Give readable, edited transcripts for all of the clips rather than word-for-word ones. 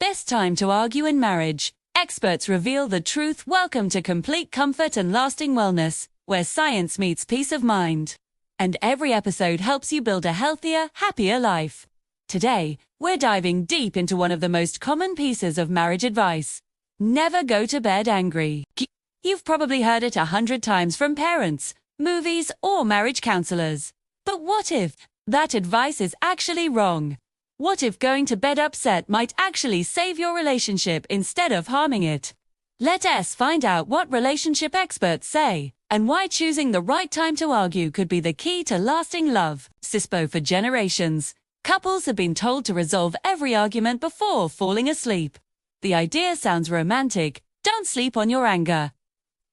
Best time to argue in marriage. Experts reveal the truth. Welcome to complete comfort and lasting wellness, where science meets peace of mind. And every episode helps you build a healthier, happier life. Today, we're diving deep into one of the most common pieces of marriage advice. Never go to bed angry. You've probably heard it 100 times from parents, movies, or marriage counselors. But what if that advice is actually wrong? What if going to bed upset might actually save your relationship instead of harming it? Let us find out what relationship experts say, and why choosing the right time to argue could be the key to lasting love. CISPO for generations. Couples have been told to resolve every argument before falling asleep. The idea sounds romantic. Don't sleep on your anger,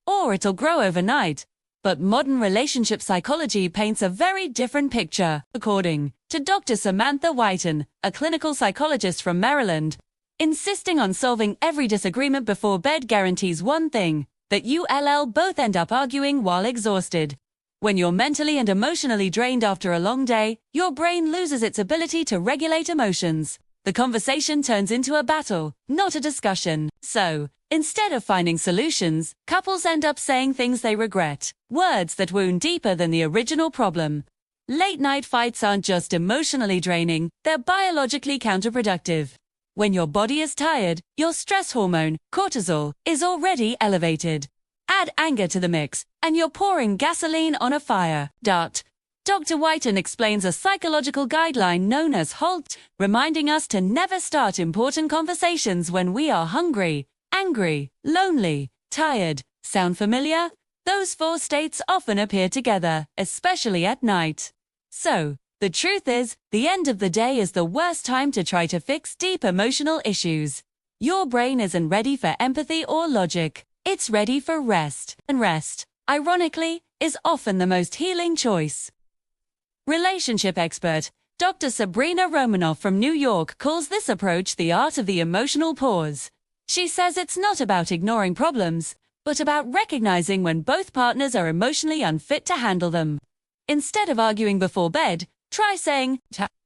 or it'll grow overnight. But modern relationship psychology paints a very different picture, according to Dr. Samantha Whiten, a clinical psychologist from Maryland. Insisting on solving every disagreement before bed guarantees one thing, that you'll both end up arguing while exhausted. When you're mentally and emotionally drained after a long day, your brain loses its ability to regulate emotions. The conversation turns into a battle, not a discussion. So, instead of finding solutions, couples end up saying things they regret, words that wound deeper than the original problem. Late-night fights aren't just emotionally draining, they're biologically counterproductive. When your body is tired, your stress hormone, cortisol, is already elevated. Add anger to the mix, and you're pouring gasoline on a fire. Dr. Whiten explains a psychological guideline known as HALT, reminding us to never start important conversations when we are hungry, angry, lonely, tired. Sound familiar? Those four states often appear together, especially at night. So, the truth is, the end of the day is the worst time to try to fix deep emotional issues. Your brain isn't ready for empathy or logic. It's ready for rest. And rest, ironically, is often the most healing choice. Relationship expert Dr. Sabrina Romanoff from New York calls this approach the art of the emotional pause. She says it's not about ignoring problems, but about recognizing when both partners are emotionally unfit to handle them. Instead of arguing before bed, try saying,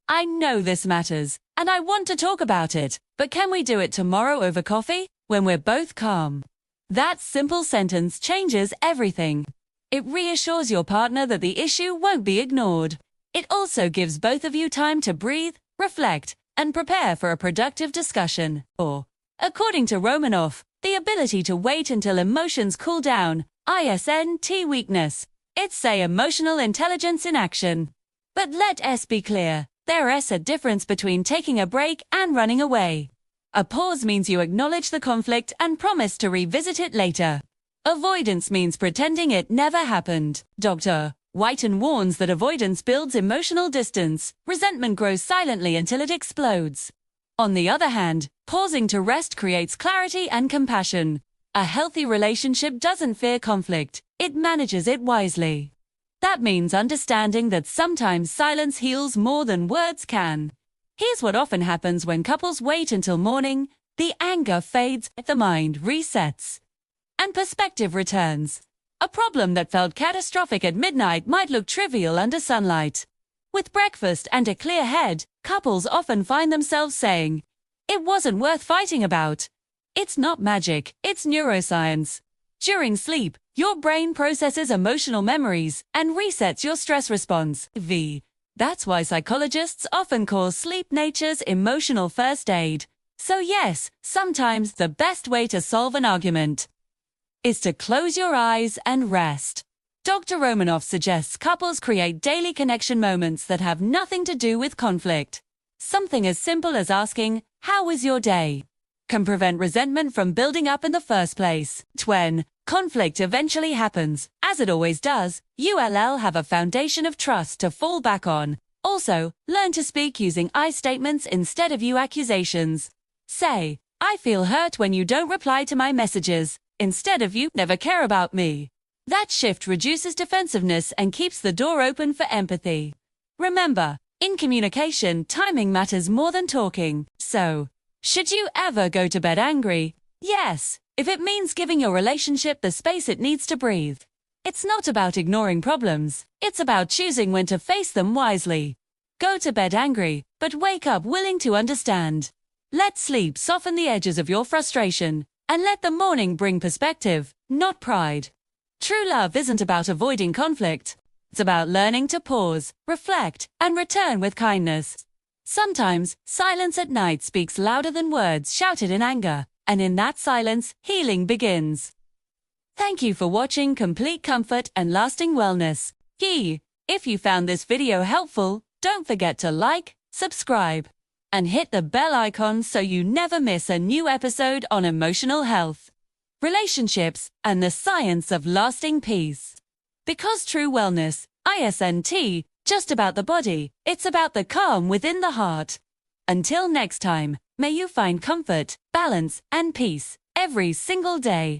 "I know this matters, and I want to talk about it, but can we do it tomorrow over coffee, when we're both calm?" That simple sentence changes everything. It reassures your partner that the issue won't be ignored. It also gives both of you time to breathe, reflect, and prepare for a productive discussion. Or, according to Romanoff, the ability to wait until emotions cool down, ISNT weakness. It's emotional intelligence in action. But let us be clear, there's a difference between taking a break and running away. A pause means you acknowledge the conflict and promise to revisit it later. Avoidance means pretending it never happened. Dr. Whiten warns that avoidance builds emotional distance. Resentment grows silently until it explodes. On the other hand, pausing to rest creates clarity and compassion. A healthy relationship doesn't fear conflict, it manages it wisely. That means understanding that sometimes silence heals more than words can. Here's what often happens when couples wait until morning: the anger fades, the mind resets, and perspective returns. A problem that felt catastrophic at midnight might look trivial under sunlight. With breakfast and a clear head, couples often find themselves saying, "It wasn't worth fighting about." It's not magic, it's neuroscience. During sleep, your brain processes emotional memories and resets your stress response. That's why psychologists often call sleep nature's emotional first aid. So yes, sometimes the best way to solve an argument is to close your eyes and rest. Dr. Romanoff suggests couples create daily connection moments that have nothing to do with conflict. Something as simple as asking, "How was your day?" can prevent resentment from building up in the first place. When conflict eventually happens, as it always does, you'll have a foundation of trust to fall back on. Also, learn to speak using I statements instead of you accusations. Say, "I feel hurt when you don't reply to my messages," instead of "You never care about me." That shift reduces defensiveness and keeps the door open for empathy. Remember, in communication, timing matters more than talking. So, should you ever go to bed angry? Yes, if it means giving your relationship the space it needs to breathe. It's not about ignoring problems, it's about choosing when to face them wisely. Go to bed angry, but wake up willing to understand. Let sleep soften the edges of your frustration, and let the morning bring perspective, not pride. True love isn't about avoiding conflict. It's about learning to pause, reflect, and return with kindness. Sometimes, silence at night speaks louder than words shouted in anger, and in that silence, healing begins. Thank you for watching Complete Comfort and Lasting Wellness. If you found this video helpful, don't forget to like, subscribe, and hit the bell icon so you never miss a new episode on emotional health, relationships, and the science of lasting peace. Because true wellness isn't just about the body, it's about the calm within the heart. Until next time, may you find comfort, balance, and peace every single day.